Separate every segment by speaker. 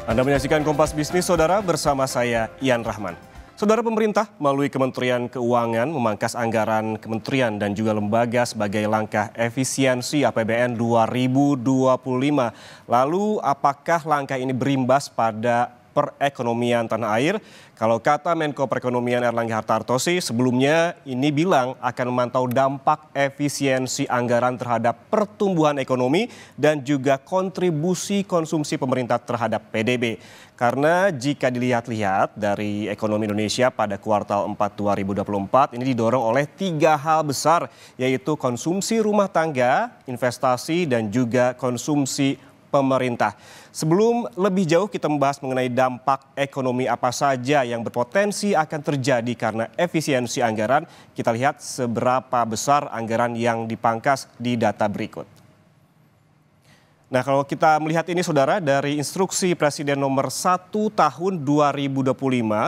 Speaker 1: Anda menyaksikan Kompas Bisnis, Saudara, bersama saya, Ian Rahman. Saudara, pemerintah melalui Kementerian Keuangan memangkas anggaran kementerian dan juga lembaga sebagai langkah efisiensi APBN 2025. Lalu, apakah langkah ini berimbas pada perekonomian tanah air? Kalau kata Menko Perekonomian Erlangga Hartarto sebelumnya ini bilang akan memantau dampak efisiensi anggaran terhadap pertumbuhan ekonomi dan juga kontribusi konsumsi pemerintah terhadap PDB. Karena jika dilihat-lihat dari ekonomi Indonesia pada kuartal 4 2024 ini didorong oleh 3 hal besar, yaitu konsumsi rumah tangga, investasi, dan juga konsumsi pemerintah. Sebelum lebih jauh kita membahas mengenai dampak ekonomi apa saja yang berpotensi akan terjadi karena efisiensi anggaran, kita lihat seberapa besar anggaran yang dipangkas di data berikut. Nah, kalau kita melihat ini, Saudara, dari instruksi Presiden nomor 1 tahun 2025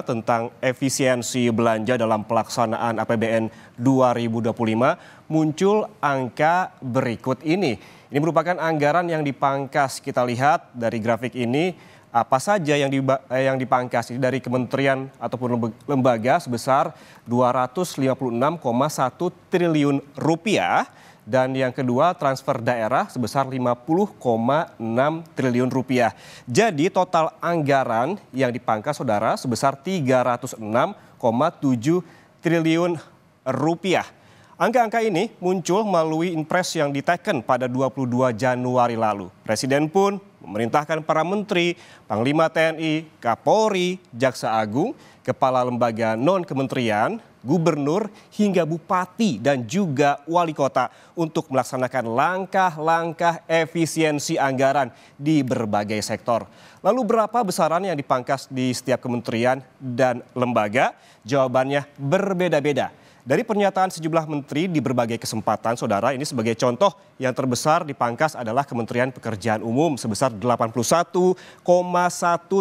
Speaker 1: tentang efisiensi belanja dalam pelaksanaan APBN 2025 muncul angka berikut ini. Ini merupakan anggaran yang dipangkas. Kita lihat dari grafik ini apa saja yang dipangkas dari kementerian ataupun lembaga sebesar 256,1 triliun rupiah. Dan yang kedua transfer daerah sebesar 50,6 triliun rupiah. Jadi total anggaran yang dipangkas, Saudara, sebesar 306,7 triliun rupiah. Angka-angka ini muncul melalui impres yang diteken pada 22 Januari lalu. Presiden pun memerintahkan para menteri, Panglima TNI, Kapolri, Jaksa Agung, kepala lembaga non-kementerian, gubernur, hingga bupati dan juga wali kota untuk melaksanakan langkah-langkah efisiensi anggaran di berbagai sektor. Lalu berapa besaran yang dipangkas di setiap kementerian dan lembaga? Jawabannya berbeda-beda. Dari pernyataan sejumlah menteri di berbagai kesempatan, Saudara, ini sebagai contoh yang terbesar dipangkas adalah Kementerian Pekerjaan Umum sebesar 81,1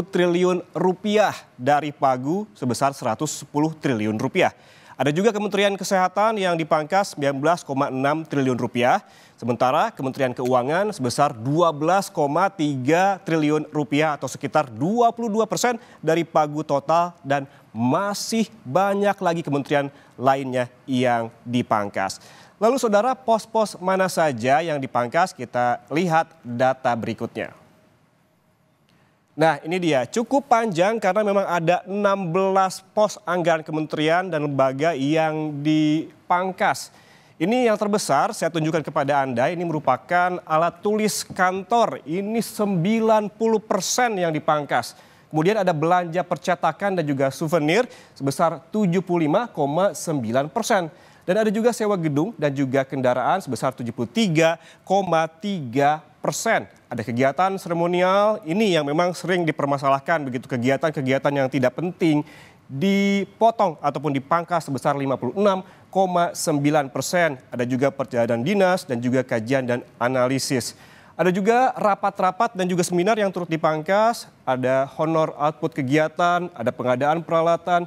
Speaker 1: triliun rupiah dari pagu sebesar 110 triliun rupiah. Ada juga Kementerian Kesehatan yang dipangkas 19,6 triliun rupiah, sementara Kementerian Keuangan sebesar 12,3 triliun rupiah atau sekitar 22% dari pagu total, dan masih banyak lagi kementerian lainnya yang dipangkas. Lalu, Saudara, pos-pos mana saja yang dipangkas? Kita lihat data berikutnya. Nah, ini dia, cukup panjang karena memang ada 16 pos anggaran kementerian dan lembaga yang dipangkas. Ini yang terbesar, saya tunjukkan kepada Anda, ini merupakan alat tulis kantor. Ini 90% yang dipangkas. Kemudian ada belanja percetakan dan juga souvenir sebesar 75,9%. Dan ada juga sewa gedung dan juga kendaraan sebesar 73,3%. Ada kegiatan seremonial, ini yang memang sering dipermasalahkan begitu, kegiatan-kegiatan yang tidak penting dipotong ataupun dipangkas sebesar 56,9%. Ada juga perjalanan dinas dan juga kajian dan analisis. Ada juga rapat-rapat dan juga seminar yang turut dipangkas, ada honor output kegiatan, ada pengadaan peralatan,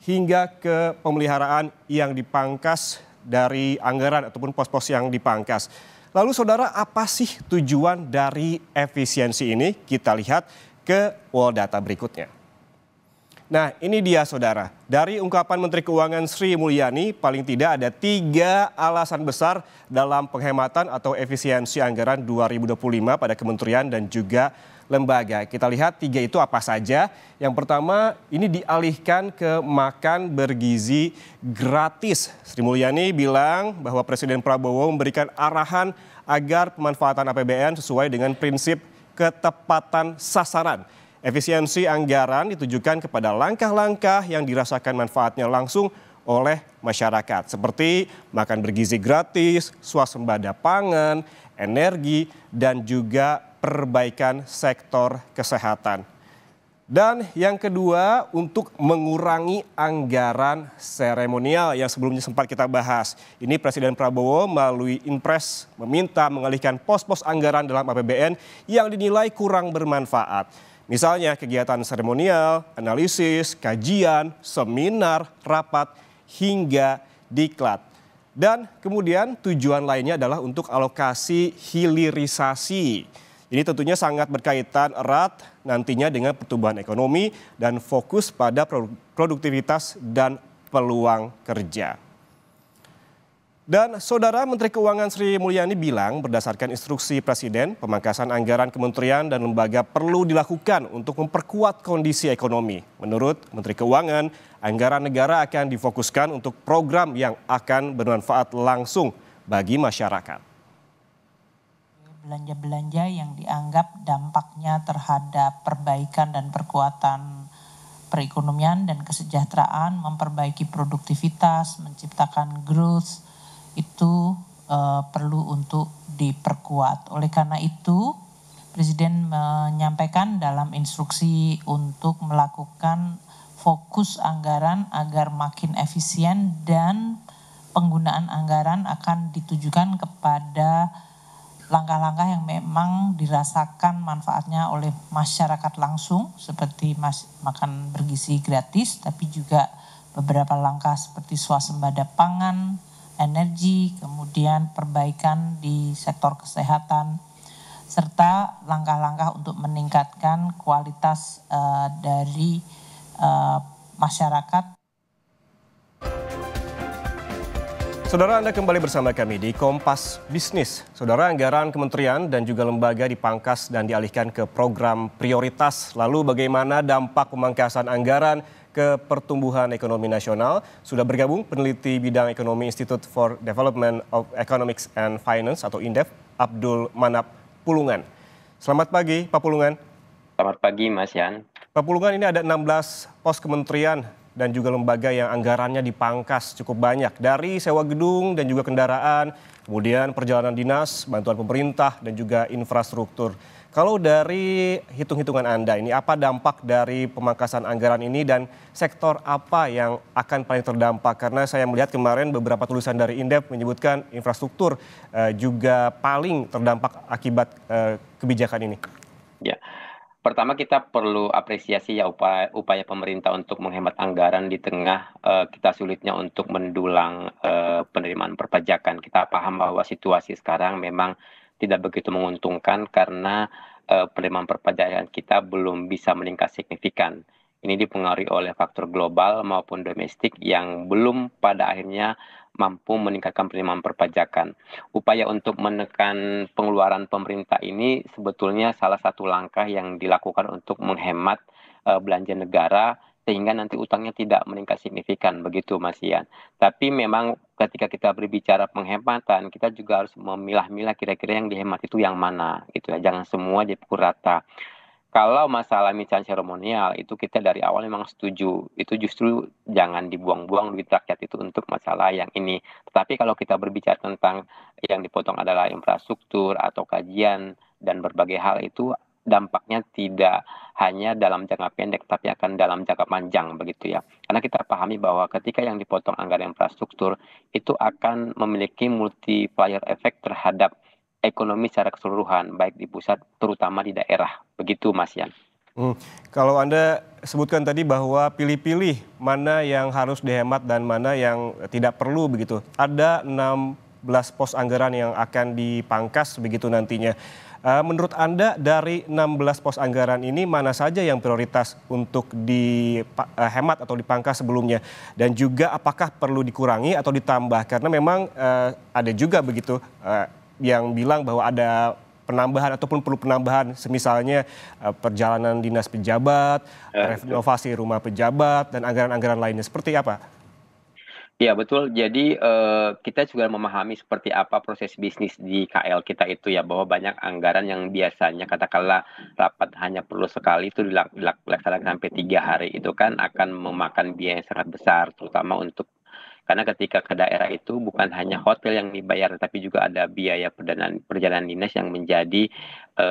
Speaker 1: hingga ke pemeliharaan yang dipangkas dari anggaran ataupun pos-pos yang dipangkas. Lalu, Saudara, apa sih tujuan dari efisiensi ini? Kita lihat ke wall data berikutnya. Nah, ini dia, Saudara. Dari ungkapan Menteri Keuangan Sri Mulyani, paling tidak ada 3 alasan besar dalam penghematan atau efisiensi anggaran 2025 pada kementerian dan juga lembaga. Kita lihat 3 itu apa saja. Yang pertama, ini dialihkan ke makan bergizi gratis. Sri Mulyani bilang bahwa Presiden Prabowo memberikan arahan agar pemanfaatan APBN sesuai dengan prinsip ketepatan sasaran. Efisiensi anggaran ditujukan kepada langkah-langkah yang dirasakan manfaatnya langsung oleh masyarakat, seperti makan bergizi gratis, swasembada pangan, energi, dan juga perbaikan sektor kesehatan. Dan yang kedua, untuk mengurangi anggaran seremonial yang sebelumnya sempat kita bahas. Ini Presiden Prabowo melalui Impres meminta mengalihkan pos-pos anggaran dalam APBN yang dinilai kurang bermanfaat. Misalnya kegiatan seremonial, analisis, kajian, seminar, rapat, hingga diklat. Dan kemudian tujuan lainnya adalah untuk alokasi hilirisasi. Ini tentunya sangat berkaitan erat nantinya dengan pertumbuhan ekonomi dan fokus pada produktivitas dan peluang kerja. Dan Saudara Menteri Keuangan Sri Mulyani bilang berdasarkan instruksi Presiden, pemangkasan anggaran kementerian dan lembaga perlu dilakukan untuk memperkuat kondisi ekonomi. Menurut Menteri Keuangan, anggaran negara akan difokuskan untuk program yang akan bermanfaat langsung bagi masyarakat.
Speaker 2: Belanja-belanja yang dianggap dampaknya terhadap perbaikan dan perkuatan perekonomian dan kesejahteraan, memperbaiki produktivitas, menciptakan growth, itu perlu untuk diperkuat. Oleh karena itu, Presiden menyampaikan dalam instruksi untuk melakukan fokus anggaran agar makin efisien dan penggunaan anggaran akan ditujukan kepada langkah-langkah yang memang dirasakan manfaatnya oleh masyarakat langsung seperti makan bergizi gratis, tapi juga beberapa langkah seperti swasembada pangan, energi, kemudian perbaikan di sektor kesehatan, serta langkah-langkah untuk meningkatkan kualitas dari masyarakat.
Speaker 1: Saudara, Anda kembali bersama kami di Kompas Bisnis. Saudara, anggaran kementerian dan juga lembaga dipangkas dan dialihkan ke program prioritas. Lalu bagaimana dampak pemangkasan anggaran ke pertumbuhan ekonomi nasional? Sudah bergabung peneliti bidang ekonomi Institute for Development of Economics and Finance atau INDEF, Abdul Manap Pulungan. Selamat pagi, Pak Pulungan.
Speaker 3: Selamat pagi, Mas Yan.
Speaker 1: Pak Pulungan, ini ada 16 pos kementerian dan juga lembaga yang anggarannya dipangkas cukup banyak. Dari sewa gedung dan juga kendaraan, kemudian perjalanan dinas, bantuan pemerintah, dan juga infrastruktur. Kalau dari hitung-hitungan Anda ini, apa dampak dari pemangkasan anggaran ini dan sektor apa yang akan paling terdampak? Karena saya melihat kemarin beberapa tulisan dari Indef menyebutkan infrastruktur juga paling terdampak akibat kebijakan ini.
Speaker 3: Ya, pertama kita perlu apresiasi ya upaya pemerintah untuk menghemat anggaran di tengah kita sulitnya untuk mendulang penerimaan perpajakan. Kita paham bahwa situasi sekarang memang tidak begitu menguntungkan karena penerimaan perpajakan kita belum bisa meningkat signifikan. Ini dipengaruhi oleh faktor global maupun domestik yang belum pada akhirnya mampu meningkatkan penerimaan perpajakan. Upaya untuk menekan pengeluaran pemerintah ini sebetulnya salah satu langkah yang dilakukan untuk menghemat belanja negara sehingga nanti utangnya tidak meningkat signifikan, begitu Mas Ian. Tapi memang ketika kita berbicara penghematan, kita juga harus memilah-milah kira-kira yang dihemat itu yang mana, gitu ya. Jangan semua dipukul rata. Kalau masalah misalnya seremonial, itu kita dari awal memang setuju. Itu justru jangan dibuang-buang duit rakyat itu untuk masalah yang ini. Tetapi kalau kita berbicara tentang yang dipotong adalah infrastruktur atau kajian dan berbagai hal itu dampaknya tidak hanya dalam jangka pendek, tapi akan dalam jangka panjang begitu ya. Karena kita pahami bahwa ketika yang dipotong anggaran infrastruktur itu akan memiliki multiplier effect terhadap ekonomi secara keseluruhan, baik di pusat terutama di daerah. Begitu Mas Yan.
Speaker 1: Kalau Anda sebutkan tadi bahwa pilih-pilih mana yang harus dihemat dan mana yang tidak perlu begitu. Ada 16 pos anggaran yang akan dipangkas begitu nantinya. Menurut Anda dari 16 pos anggaran ini mana saja yang prioritas untuk dihemat atau dipangkas sebelumnya? Dan juga apakah perlu dikurangi atau ditambah? Karena memang ada juga begitu yang bilang bahwa ada penambahan ataupun perlu penambahan semisalnya perjalanan dinas pejabat, renovasi rumah pejabat, dan anggaran-anggaran lainnya. Seperti apa?
Speaker 3: Ya betul, jadi kita juga memahami seperti apa proses bisnis di KL kita itu ya, bahwa banyak anggaran yang biasanya katakanlah rapat hanya perlu sekali itu dilaksanakan sampai 3 hari, itu kan akan memakan biaya yang sangat besar, terutama untuk karena ketika ke daerah itu bukan hanya hotel yang dibayar, tapi juga ada biaya perjalanan dinas yang menjadi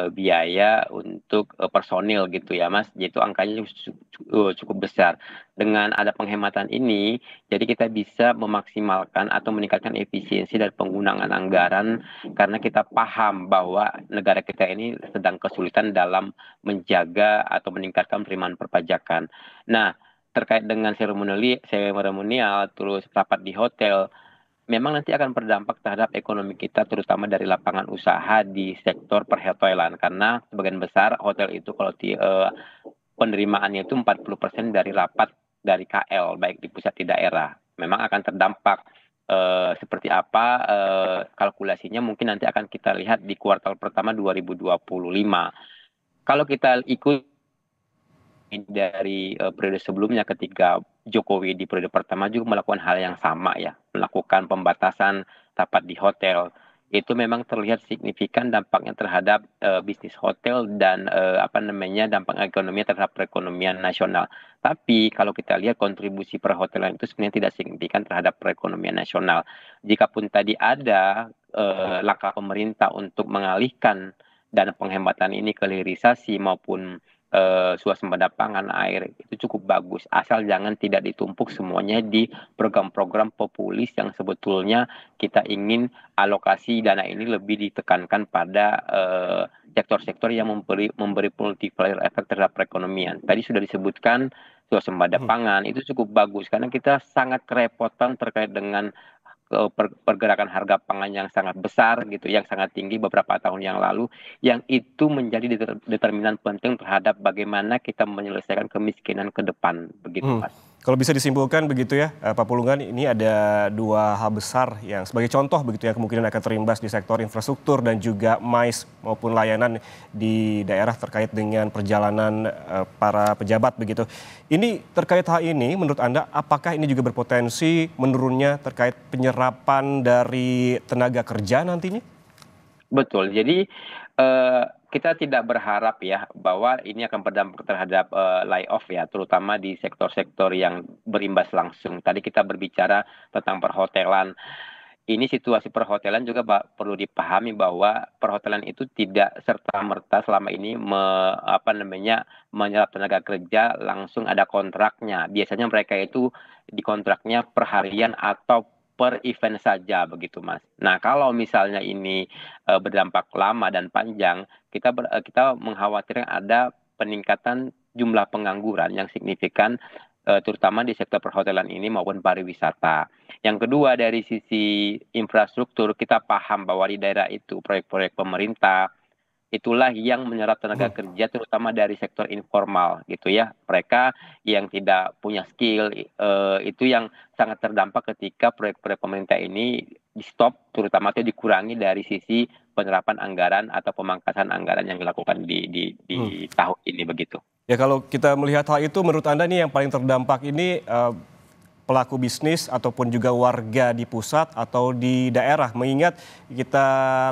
Speaker 3: biaya untuk personil gitu ya Mas, itu angkanya cukup besar. Dengan ada penghematan ini, jadi kita bisa memaksimalkan atau meningkatkan efisiensi dari penggunaan anggaran karena kita paham bahwa negara kita ini sedang kesulitan dalam menjaga atau meningkatkan penerimaan perpajakan. Nah, terkait dengan seremonial terus rapat di hotel, memang nanti akan berdampak terhadap ekonomi kita terutama dari lapangan usaha di sektor perhotelan karena sebagian besar hotel itu kalau penerimaannya itu 40% dari rapat dari KL baik di pusat di daerah. Memang akan terdampak seperti apa kalkulasinya mungkin nanti akan kita lihat di kuartal pertama 2025. Kalau kita ikut dari periode sebelumnya ketika Jokowi di periode pertama juga melakukan hal yang sama ya, melakukan pembatasan rapat di hotel. Itu memang terlihat signifikan dampaknya terhadap bisnis hotel dan apa namanya dampak ekonominya terhadap perekonomian nasional. Tapi kalau kita lihat kontribusi perhotelan itu sebenarnya tidak signifikan terhadap perekonomian nasional. Jikapun tadi ada langkah pemerintah untuk mengalihkan dana penghematan ini ke hilirisasi maupun swasembada pangan air itu cukup bagus asal jangan tidak ditumpuk semuanya di program-program populis yang sebetulnya kita ingin alokasi dana ini lebih ditekankan pada sektor-sektor yang memberi multiplier efek terhadap perekonomian. Tadi sudah disebutkan swasembada pangan itu cukup bagus karena kita sangat kerepotan terkait dengan pergerakan harga pangan yang sangat besar gitu, yang sangat tinggi beberapa tahun yang lalu, yang itu menjadi determinan penting terhadap bagaimana kita menyelesaikan kemiskinan ke depan, begitu Mas.
Speaker 1: Kalau bisa disimpulkan begitu ya, Pak Pulungan, ini ada dua hal besar yang sebagai contoh begitu ya kemungkinan akan terimbas di sektor infrastruktur dan juga MICE maupun layanan di daerah terkait dengan perjalanan para pejabat begitu. Ini terkait hal ini menurut Anda apakah ini juga berpotensi menurunnya terkait penyerapan dari tenaga kerja nantinya?
Speaker 3: Betul. Jadi kita tidak berharap ya bahwa ini akan berdampak terhadap layoff ya, terutama di sektor-sektor yang berimbas langsung. Tadi kita berbicara tentang perhotelan. Ini situasi perhotelan juga perlu dipahami bahwa perhotelan itu tidak serta-merta selama ini apa namanya menyerap tenaga kerja langsung ada kontraknya. Biasanya mereka itu dikontraknya per harian atau per event saja begitu Mas. Nah kalau misalnya ini berdampak lama dan panjang, kita mengkhawatirkan ada peningkatan jumlah pengangguran yang signifikan terutama di sektor perhotelan ini maupun pariwisata. Yang kedua dari sisi infrastruktur kita paham bahwa di daerah itu proyek-proyek pemerintah itulah yang menyerap tenaga kerja terutama dari sektor informal gitu ya. Mereka yang tidak punya skill itu yang sangat terdampak ketika proyek-proyek pemerintah ini di stop terutama itu dikurangi dari sisi penerapan anggaran atau pemangkasan anggaran yang dilakukan di tahun ini begitu.
Speaker 1: Ya kalau kita melihat hal itu menurut Anda nih yang paling terdampak ini pelaku bisnis ataupun juga warga di pusat atau di daerah mengingat kita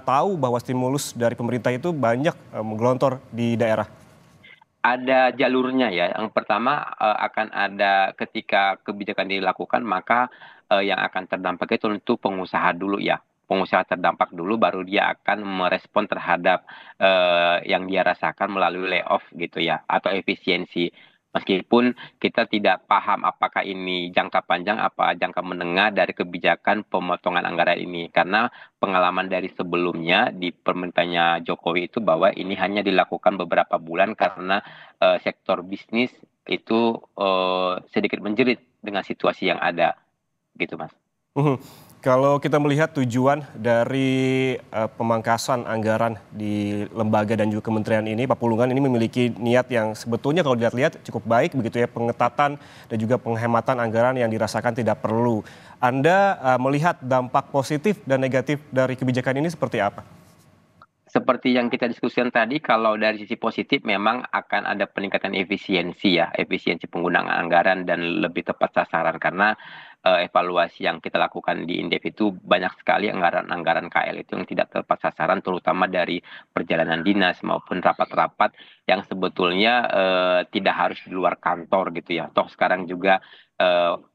Speaker 1: tahu bahwa stimulus dari pemerintah itu banyak menggelontor di daerah.
Speaker 3: Ada jalurnya ya. Yang pertama akan ada ketika kebijakan dilakukan maka yang akan terdampak itu tentu pengusaha dulu ya. Pengusaha terdampak dulu baru dia akan merespon terhadap yang dia rasakan melalui layoff gitu ya atau efisiensi. Meskipun kita tidak paham apakah ini jangka panjang apa jangka menengah dari kebijakan pemotongan anggaran ini karena pengalaman dari sebelumnya di pemerintahnya Jokowi itu bahwa ini hanya dilakukan beberapa bulan karena sektor bisnis itu sedikit menjerit dengan situasi yang ada gitu Mas.
Speaker 1: Kalau kita melihat tujuan dari pemangkasan anggaran di lembaga dan juga kementerian ini, Pak Pulungan ini memiliki niat yang sebetulnya kalau dilihat-lihat cukup baik begitu ya, pengetatan dan juga penghematan anggaran yang dirasakan tidak perlu. Anda melihat dampak positif dan negatif dari kebijakan ini seperti apa?
Speaker 3: Seperti yang kita diskusikan tadi, kalau dari sisi positif memang akan ada peningkatan efisiensi ya, efisiensi penggunaan anggaran dan lebih tepat sasaran karena evaluasi yang kita lakukan di Indef itu banyak sekali anggaran-anggaran KL itu yang tidak tepat sasaran, terutama dari perjalanan dinas maupun rapat-rapat yang sebetulnya tidak harus di luar kantor gitu ya. Toh sekarang juga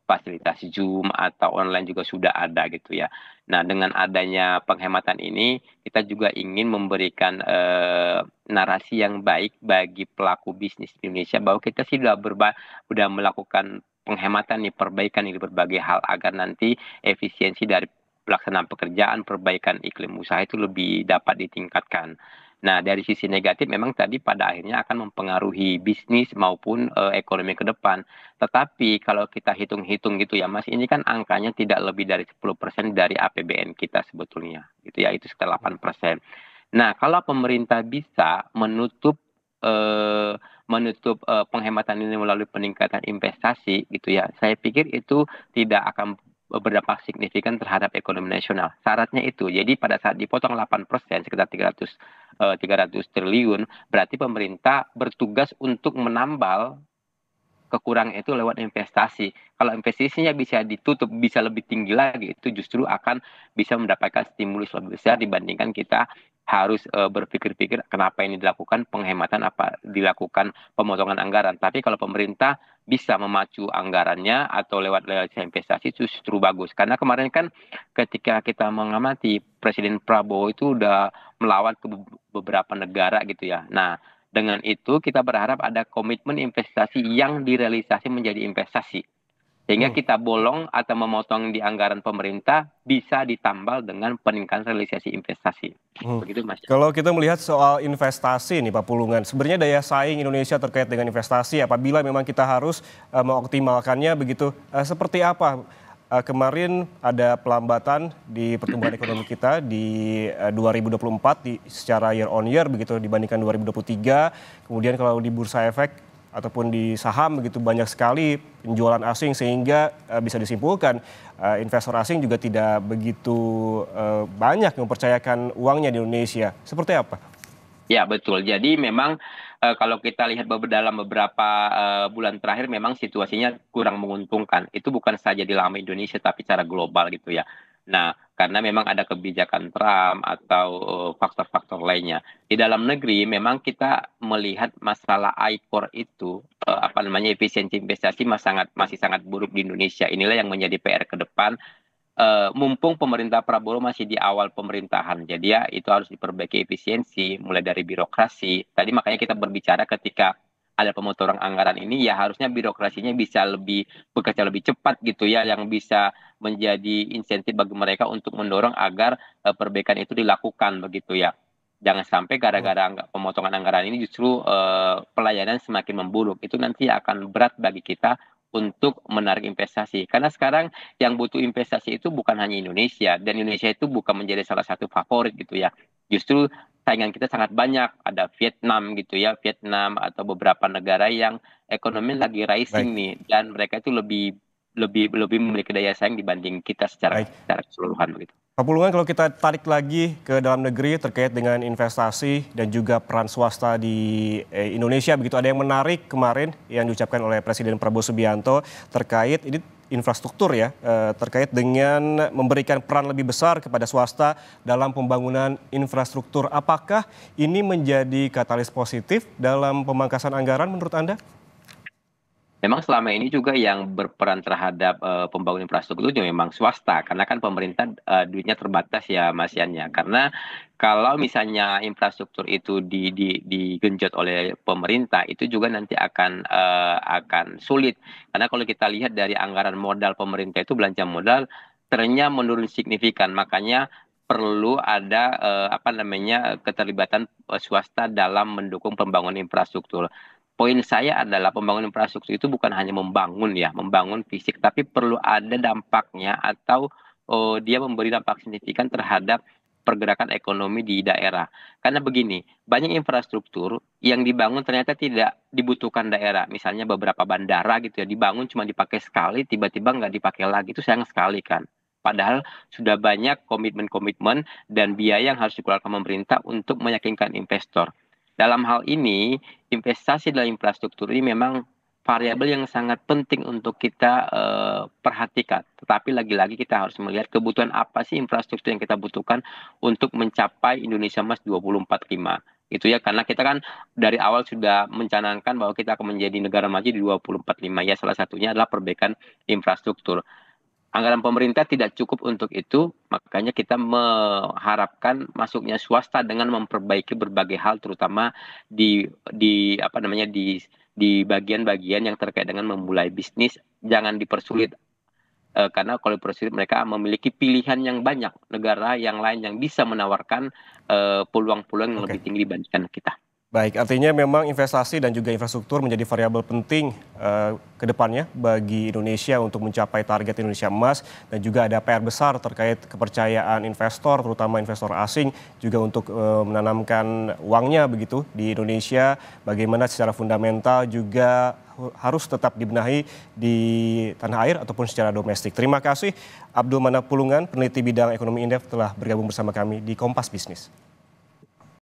Speaker 3: fasilitas Zoom atau online juga sudah ada gitu ya. Nah, dengan adanya penghematan ini, kita juga ingin memberikan narasi yang baik bagi pelaku bisnis di Indonesia bahwa kita sih sudah melakukan penghematan nih, perbaikan di berbagai hal agar nanti efisiensi dari pelaksanaan pekerjaan, perbaikan iklim usaha itu lebih dapat ditingkatkan. Nah, dari sisi negatif memang tadi pada akhirnya akan mempengaruhi bisnis maupun ekonomi ke depan. Tetapi kalau kita hitung-hitung gitu ya Mas, ini kan angkanya tidak lebih dari 10% dari APBN kita sebetulnya, gitu ya, itu sekitar 8%. Nah, kalau pemerintah bisa menutup penghematan ini melalui peningkatan investasi gitu ya, saya pikir itu tidak akan berdampak signifikan terhadap ekonomi nasional. Syaratnya itu, jadi pada saat dipotong 8%, sekitar 300 triliun, berarti pemerintah bertugas untuk menambal kekurangan itu lewat investasi. Kalau investasinya bisa ditutup, bisa lebih tinggi lagi, itu justru akan bisa mendapatkan stimulus lebih besar dibandingkan kita harus berpikir-pikir kenapa ini dilakukan penghematan, apa dilakukan pemotongan anggaran. Tapi kalau pemerintah bisa memacu anggarannya atau lewat investasi itu justru bagus. Karena kemarin kan ketika kita mengamati Presiden Prabowo itu udah melawat ke beberapa negara gitu ya. Nah, dengan itu kita berharap ada komitmen investasi yang direalisasi menjadi investasi. Sehingga
Speaker 1: Hmm.
Speaker 3: kita bolong atau memotong di anggaran pemerintah bisa ditambal dengan peningkatan realisasi investasi.
Speaker 1: Hmm.
Speaker 3: Begitu Mas.
Speaker 1: Kalau kita melihat soal investasi nih Pak Pulungan, sebenarnya daya saing Indonesia terkait dengan investasi apabila memang kita harus mengoptimalkannya begitu, seperti apa? Kemarin ada pelambatan di pertumbuhan ekonomi kita di 2024 secara year on year begitu dibandingkan 2023. Kemudian kalau di bursa efek ataupun di saham begitu banyak sekali penjualan asing sehingga bisa disimpulkan investor asing juga tidak begitu banyak yang mempercayakan uangnya di Indonesia. Seperti apa?
Speaker 3: Ya, betul. Jadi memang kalau kita lihat dalam beberapa bulan terakhir memang situasinya kurang menguntungkan. Itu bukan saja di lama Indonesia tapi secara global gitu ya. Nah, karena memang ada kebijakan Trump atau faktor-faktor lainnya. Di dalam negeri memang kita melihat masalah ICOR itu apa namanya efisiensi investasi masih sangat buruk di Indonesia. Inilah yang menjadi PR ke depan mumpung pemerintah Prabowo masih di awal pemerintahan. Jadi ya itu harus diperbaiki efisiensi, mulai dari birokrasi. Tadi makanya kita berbicara ketika ada pemotongan anggaran ini ya harusnya birokrasinya bisa lebih bekerja lebih cepat gitu ya, yang bisa menjadi insentif bagi mereka untuk mendorong agar perbaikan itu dilakukan begitu ya. Jangan sampai gara-gara pemotongan anggaran ini justru pelayanan semakin memburuk. Itu nanti akan berat bagi kita untuk menarik investasi. Karena sekarang yang butuh investasi itu bukan hanya Indonesia, dan Indonesia itu bukan menjadi salah satu favorit gitu ya. Justru saingan kita sangat banyak, ada Vietnam gitu ya, Vietnam atau beberapa negara yang ekonomi lagi rising
Speaker 1: Baik,
Speaker 3: nih, dan mereka itu lebih lebih lebih memiliki daya saing dibanding kita secara
Speaker 1: baik.
Speaker 3: secara keseluruhan begitu.
Speaker 1: Pak Pulungan, kalau kita tarik lagi ke dalam negeri terkait dengan investasi dan juga peran swasta di Indonesia begitu, ada yang menarik kemarin yang diucapkan oleh Presiden Prabowo Subianto terkait ini infrastruktur ya, terkait dengan memberikan peran lebih besar kepada swasta dalam pembangunan infrastruktur. Apakah ini menjadi katalis positif dalam pemangkasan anggaran menurut Anda?
Speaker 3: Memang selama ini juga yang berperan terhadap pembangunan infrastruktur juga memang swasta, karena kan pemerintah duitnya terbatas ya Mas Yan ya. Karena kalau misalnya infrastruktur itu digenjot oleh pemerintah, itu juga nanti akan sulit. Karena kalau kita lihat dari anggaran modal pemerintah itu belanja modal trennya menurun signifikan. Makanya perlu ada apa namanya keterlibatan swasta dalam mendukung pembangunan infrastruktur. Poin saya adalah pembangunan infrastruktur itu bukan hanya membangun ya, membangun fisik, tapi perlu ada dampaknya atau dia memberi dampak signifikan terhadap pergerakan ekonomi di daerah. Karena begini, banyak infrastruktur yang dibangun ternyata tidak dibutuhkan daerah. Misalnya beberapa bandara gitu ya, dibangun cuma dipakai sekali, tiba-tiba nggak dipakai lagi. Itu sayang sekali kan. Padahal sudah banyak komitmen-komitmen dan biaya yang harus dikeluarkan pemerintah untuk meyakinkan investor. Dalam hal ini, investasi dalam infrastruktur ini memang variabel yang sangat penting untuk kita perhatikan. Tetapi lagi-lagi kita harus melihat kebutuhan apa sih infrastruktur yang kita butuhkan untuk mencapai Indonesia Emas 2045. Itu ya, karena kita kan dari awal sudah mencanangkan bahwa kita akan menjadi negara maju di 2045. Ya, salah satunya adalah perbaikan infrastruktur. Anggaran pemerintah tidak cukup untuk itu, makanya kita mengharapkan masuknya swasta dengan memperbaiki berbagai hal, terutama di apa namanya di bagian-bagian yang terkait dengan memulai bisnis, jangan dipersulit karena kalau prosedur mereka memiliki pilihan yang banyak, negara yang lain yang bisa menawarkan peluang-peluang yang lebih
Speaker 1: Oke.
Speaker 3: tinggi dibandingkan kita.
Speaker 1: Baik, artinya memang investasi dan juga infrastruktur menjadi variabel penting ke depannya bagi Indonesia untuk mencapai target Indonesia Emas, dan juga ada PR besar terkait kepercayaan investor, terutama investor asing juga untuk menanamkan uangnya begitu di Indonesia, bagaimana secara fundamental juga harus tetap dibenahi di tanah air ataupun secara domestik. Terima kasih Abdul Manap Pulungan, peneliti bidang ekonomi Indef telah bergabung bersama kami di Kompas Bisnis.